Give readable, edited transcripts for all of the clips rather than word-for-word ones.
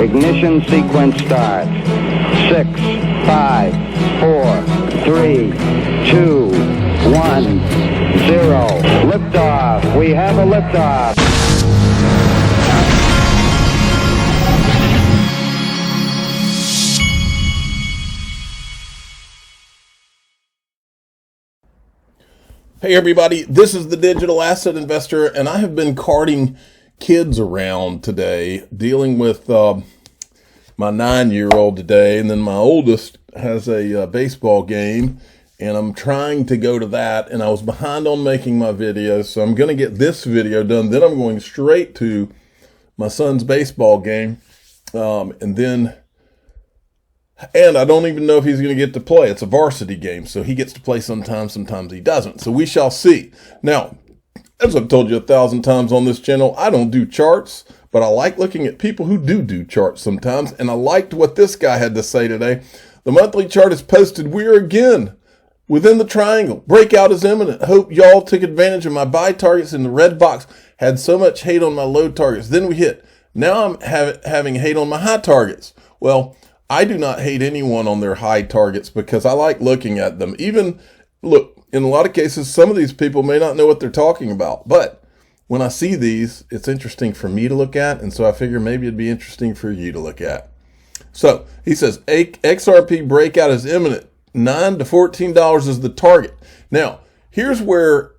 Ignition sequence starts. 6, 5, 4, 3, 2, 1, 0. Liftoff. We have a liftoff. Hey everybody, this is the Digital Asset Investor, and I have been carting kids around today, dealing with my 9-year-old today, and then my oldest has a baseball game, and I'm trying to go to that, and I was behind on making my video, so I'm going to get this video done, then I'm going straight to my son's baseball game, and I don't even know if he's going to get to play. It's a varsity game, so he gets to play sometimes he doesn't. So we shall see. Now, as I've told you 1,000 times on this channel, I don't do charts, but I like looking at people who do charts sometimes, and I liked what this guy had to say today. The monthly chart is posted. We are again within the triangle. Breakout is imminent. Hope y'all took advantage of my buy targets in the red box. Had so much hate on my low targets. Then we hit. Now I'm having hate on my high targets. Well, I do not hate anyone on their high targets because I like looking at them. Even, look, in a lot of cases, some of these people may not know what they're talking about. But when I see these, it's interesting for me to look at. And so I figure maybe it'd be interesting for you to look at. So he says, XRP breakout is imminent. $9 to $14 is the target. Now, here's where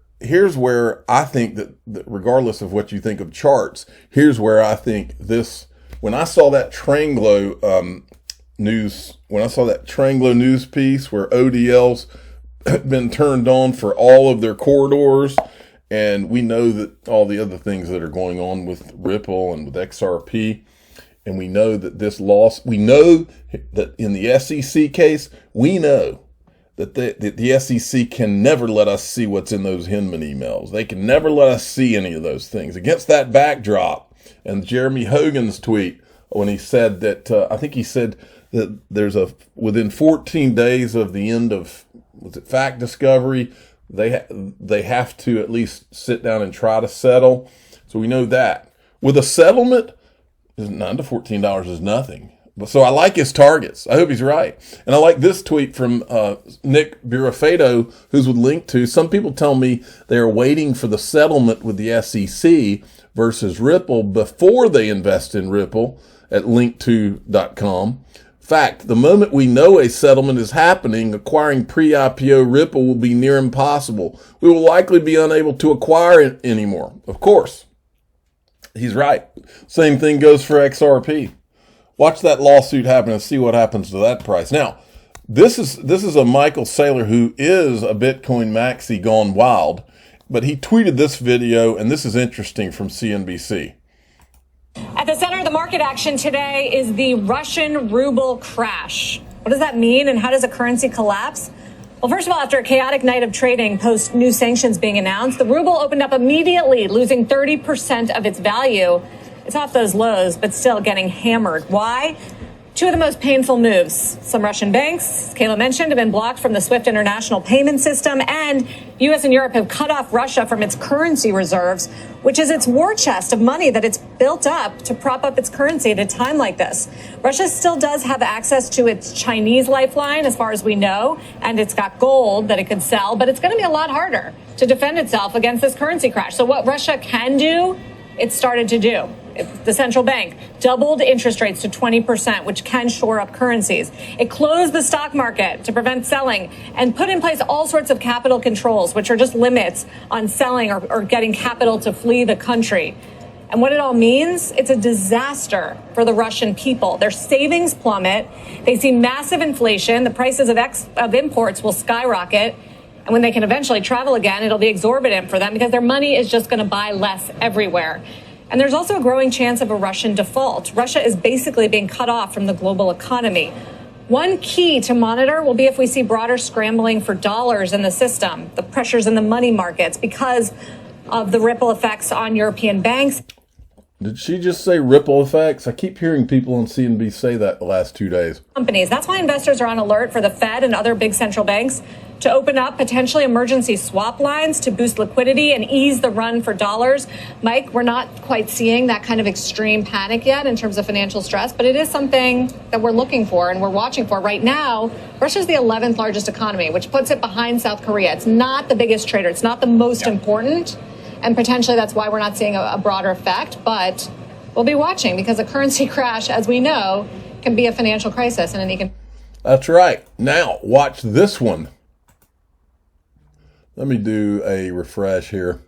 I think that regardless of what you think of charts, here's where I think this, when I saw that Tranglo, when I saw that Tranglo news piece where ODLs have been turned on for all of their corridors, and we know that all the other things that are going on with Ripple and with XRP, and we know that this loss, we know that in the SEC case, we know that the SEC can never let us see what's in those Hindman emails. They can never let us see any of those things. Against that backdrop, and Jeremy Hogan's tweet, when he said that, I think he said that there's within 14 days of the end of, was it fact discovery, they have to at least sit down and try to settle. So we know that. With a settlement, $9 to $14 is nothing. So I like his targets. I hope he's right. And I like this tweet from Nick Burefado, who's with Link to. Some people tell me they're waiting for the settlement with the SEC versus Ripple before they invest in Ripple at link2.com. Fact, the moment we know a settlement is happening, acquiring pre-IPO Ripple will be near impossible. We will likely be unable to acquire it anymore. Of course, he's right. Same thing goes for XRP. Watch that lawsuit happen and see what happens to that price. Now, this is a Michael Saylor who is a Bitcoin maxi gone wild, but he tweeted this video, and this is interesting, from CNBC. At the center of the market action today is the Russian ruble crash. What does that mean, and how does a currency collapse? Well, first of all, after a chaotic night of trading post new sanctions being announced, the ruble opened up immediately, losing 30% of its value. It's off those lows, but still getting hammered. Why? Two of the most painful moves. Some Russian banks, as Kayla mentioned, have been blocked from the SWIFT international payment system, and U.S. and Europe have cut off Russia from its currency reserves, which is its war chest of money that it's built up to prop up its currency at a time like this. Russia still does have access to its Chinese lifeline, as far as we know, and it's got gold that it could sell, but it's going to be a lot harder to defend itself against this currency crash. So what Russia can do, it started to do. The central bank doubled interest rates to 20%, which can shore up currencies. It closed the stock market to prevent selling and put in place all sorts of capital controls, which are just limits on selling or getting capital to flee the country. And what it all means, it's a disaster for the Russian people. Their savings plummet. They see massive inflation. The prices of imports will skyrocket. And when they can eventually travel again, it'll be exorbitant for them because their money is just going to buy less everywhere. And there's also a growing chance of a Russian default. Russia is basically being cut off from the global economy. One key to monitor will be if we see broader scrambling for dollars in the system, the pressures in the money markets because of the ripple effects on European banks. Did she just say ripple effects? I keep hearing people on CNBC say that the last 2 days. Companies. That's why investors are on alert for the Fed and other big central banks to open up potentially emergency swap lines to boost liquidity and ease the run for dollars. Mike, we're not quite seeing that kind of extreme panic yet in terms of financial stress, but it is something that we're looking for and we're watching for. Right now, Russia's the 11th largest economy, which puts it behind South Korea. It's not the biggest trader. It's not the most important. And potentially that's why we're not seeing a broader effect. But we'll be watching because a currency crash, as we know, can be a financial crisis and an economic. That's right. Now, watch this one. Let me do a refresh here.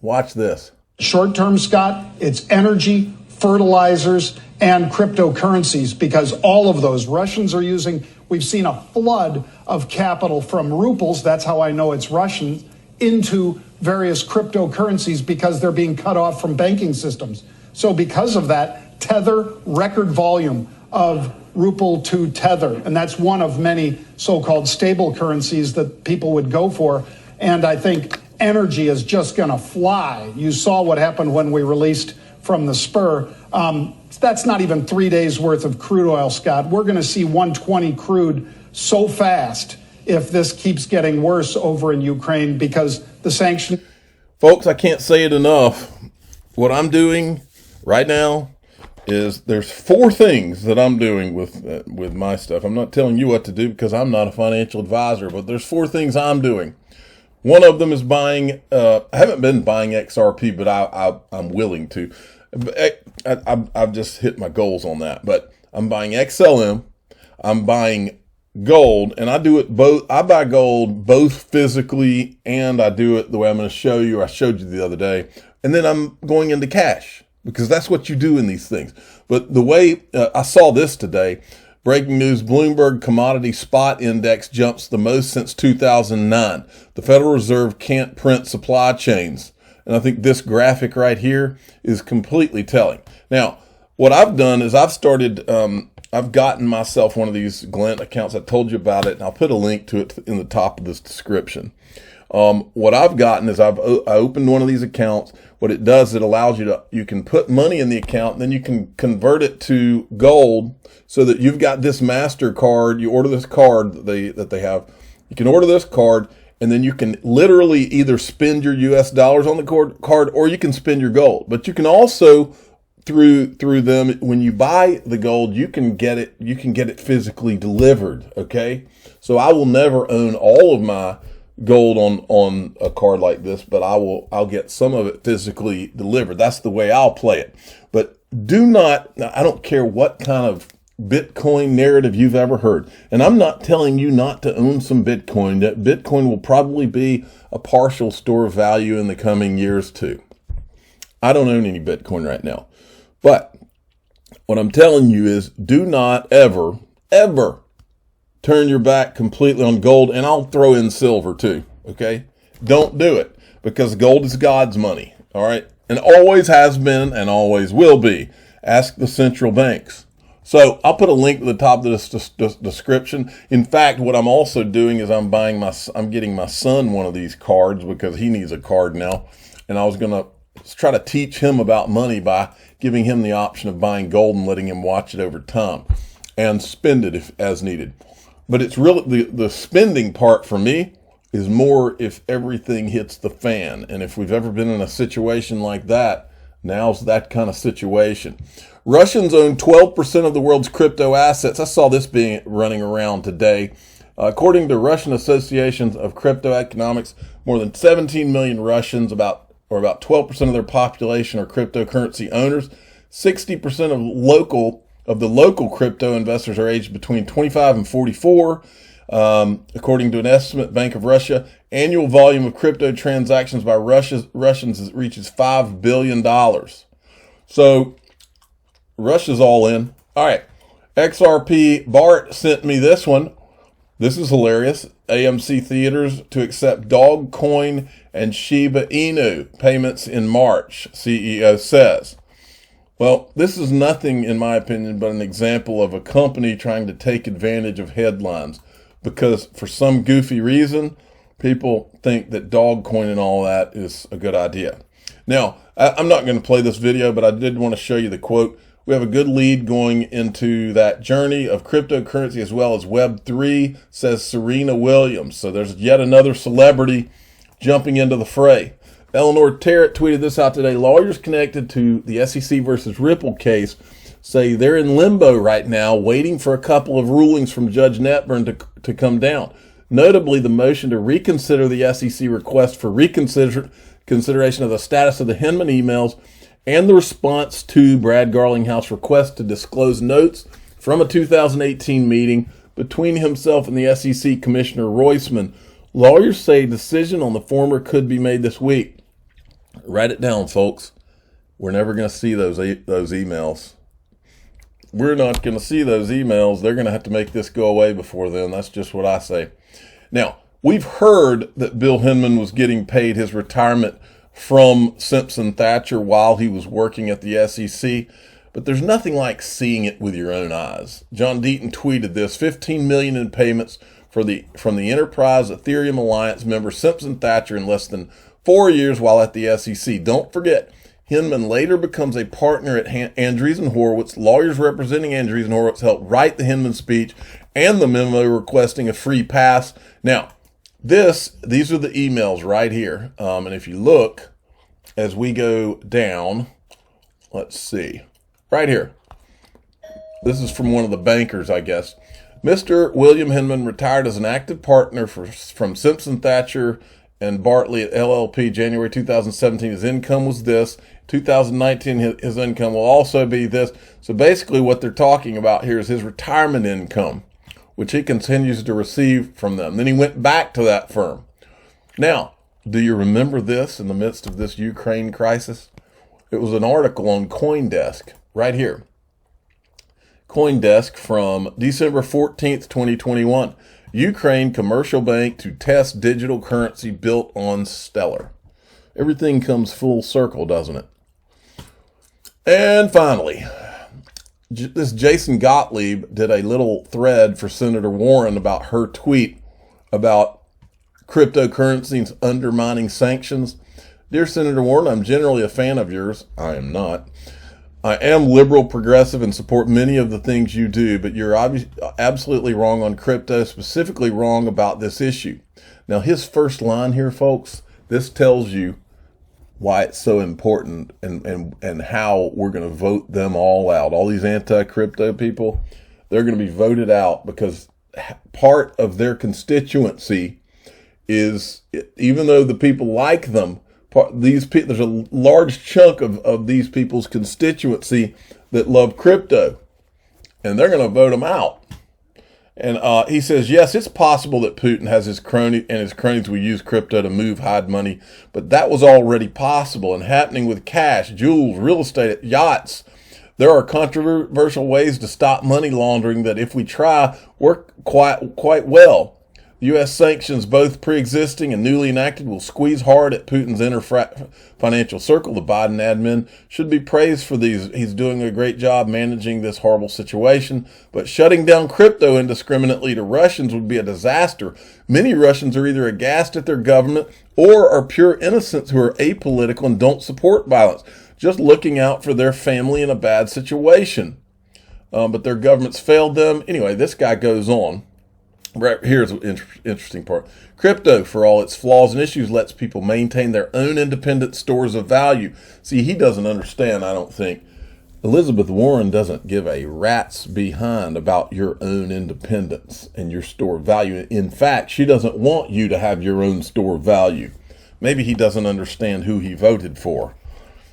Watch this. Short term, Scott, it's energy, fertilizers, and cryptocurrencies, because all of those Russians are using. We've seen a flood of capital from rubles, that's how I know it's Russian, into various cryptocurrencies because they're being cut off from banking systems. So because of that, Tether, record volume of ruble to Tether. And that's one of many so-called stable currencies that people would go for. And I think energy is just going to fly. You saw what happened when we released from the Spur. That's not even 3 days worth of crude oil, Scott. We're going to see 120 crude so fast if this keeps getting worse over in Ukraine because the sanction. Folks, I can't say it enough. What I'm doing right now is there's 4 things that I'm doing with my stuff. I'm not telling you what to do because I'm not a financial advisor, but there's 4 things I'm doing. One of them is buying, I haven't been buying XRP, but I'm willing to. I've just hit my goals on that, but I'm buying XLM, I'm buying gold, and I do it both. I buy gold both physically and I do it the way I'm going to show you. I showed you the other day, and then I'm going into cash because that's what you do in these things. But the way I saw this today, breaking news, Bloomberg Commodity Spot Index jumps the most since 2009. The Federal Reserve can't print supply chains. And I think this graphic right here is completely telling. Now, what I've done is I've started, I've gotten myself one of these Glint accounts. I told you about it, and I'll put a link to it in the top of this description. What I've gotten is I opened one of these accounts. What it does, it allows you can put money in the account, and then you can convert it to gold so that you've got this MasterCard. You order this card that they have. You can order this card, and then you can literally either spend your US dollars on the card or you can spend your gold. But you can also, through them, when you buy the gold, you can get it physically delivered. Okay. So I will never own all of my gold on a card like this, but I'll get some of it physically delivered. That's the way I'll play it. But I don't care what kind of Bitcoin narrative you've ever heard. And I'm not telling you not to own some Bitcoin. That Bitcoin will probably be a partial store of value in the coming years too. I don't own any Bitcoin right now. But what I'm telling you is do not ever turn your back completely on gold, and I'll throw in silver too, okay? Don't do it because gold is God's money, all right? And always has been and always will be. Ask the central banks. So I'll put a link to the top of this description. In fact, what I'm also doing is I'm getting my son one of these cards because he needs a card now. And I was going to try to teach him about money by giving him the option of buying gold and letting him watch it over time and spend it as needed. But it's really the spending part for me is more if everything hits the fan. And if we've ever been in a situation like that, now's that kind of situation. Russians own 12% of the world's crypto assets. I saw this being running around today. According to Russian associations of crypto economics, more than 17 million Russians, about 12% of their population, are cryptocurrency owners. 60% of the local crypto investors are aged between 25 and 44. According to an estimate, Bank of Russia, annual volume of crypto transactions by Russians reaches $5 billion. So Russia's all in. All right. XRP, Bart sent me this one. This is hilarious. AMC Theaters to accept Dogecoin and Shiba Inu payments in March, CEO says. Well, this is nothing, in my opinion, but an example of a company trying to take advantage of headlines because for some goofy reason, people think that Dogecoin and all that is a good idea. Now, I'm not going to play this video, but I did want to show you the quote. We have a good lead going into that journey of cryptocurrency as well as Web3, says Serena Williams. So there's yet another celebrity jumping into the fray. Eleanor Terrett tweeted this out today. Lawyers connected to the SEC versus Ripple case say they're in limbo right now, waiting for a couple of rulings from Judge Netburn to come down. Notably, the motion to reconsider the SEC request for consideration of the status of the Hindman emails and the response to Brad Garlinghouse's request to disclose notes from a 2018 meeting between himself and the SEC Commissioner Roisman. Lawyers say a decision on the former could be made this week. Write it down, folks. We're never going to see those emails. We're not going to see those emails. They're going to have to make this go away before then. That's just what I say. Now, we've heard that Bill Hindman was getting paid his retirement from Simpson Thacher while he was working at the SEC, but there's nothing like seeing it with your own eyes. John Deaton tweeted this: $15 million in payments from the Enterprise Ethereum Alliance member Simpson Thacher in less than 4 years while at the SEC. Don't forget, Hindman later becomes a partner at Andreessen Horowitz. Lawyers representing Andreessen Horowitz helped write the Hindman speech and the memo requesting a free pass. Now, these are the emails right here. And if you look as we go down, let's see, right here. This is from one of the bankers, I guess. Mr. William Hindman retired as an active partner from Simpson Thacher and Bartley at LLP January 2017. His income was this. 2019, his income will also be this. So basically what they're talking about here is his retirement income, which he continues to receive from them. Then he went back to that firm. Now, do you remember this in the midst of this Ukraine crisis? It was an article on Coindesk right here. Coindesk from December 14th, 2021. Ukraine commercial bank to test digital currency built on Stellar. Everything comes full circle, doesn't it? And finally, this Jason Gottlieb did a little thread for Senator Warren about her tweet about cryptocurrencies undermining sanctions. Dear Senator Warren, I'm generally a fan of yours. I am not. I am liberal, progressive, and support many of the things you do, but you're absolutely wrong on crypto, specifically wrong about this issue. Now, his first line here, folks, this tells you why it's so important and how we're going to vote them all out. All these anti-crypto people, they're going to be voted out because part of their constituency is, even though the people like them, there's a large chunk of these people's constituency that love crypto, and they're going to vote them out. And he says, yes, it's possible that Putin has his cronies will use crypto to hide money, but that was already possible and happening with cash, jewels, real estate, yachts. There are controversial ways to stop money laundering that, if we try, work quite well. U.S. sanctions, both pre-existing and newly enacted, will squeeze hard at Putin's inner financial circle. The Biden admin should be praised for these. He's doing a great job managing this horrible situation. But shutting down crypto indiscriminately to Russians would be a disaster. Many Russians are either aghast at their government or are pure innocents who are apolitical and don't support violence, just looking out for their family in a bad situation. But their governments failed them. Anyway, this guy goes on. Right, here's an interesting part. Crypto, for all its flaws and issues, lets people maintain their own independent stores of value. See, he doesn't understand, I don't think. Elizabeth Warren doesn't give a rat's behind about your own independence and your store of value. In fact, she doesn't want you to have your own store of value. Maybe he doesn't understand who he voted for.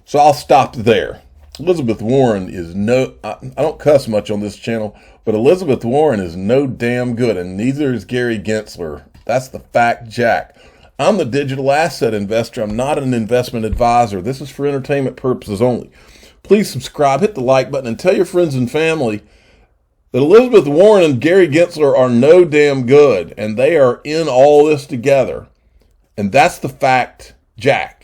So I'll stop there. Elizabeth Warren is I don't cuss much on this channel, but Elizabeth Warren is no damn good, and neither is Gary Gensler. That's the fact, Jack. I'm the digital asset investor. I'm not an investment advisor. This is for entertainment purposes only. Please subscribe, hit the like button, and tell your friends and family that Elizabeth Warren and Gary Gensler are no damn good, and they are in all this together. And that's the fact, Jack.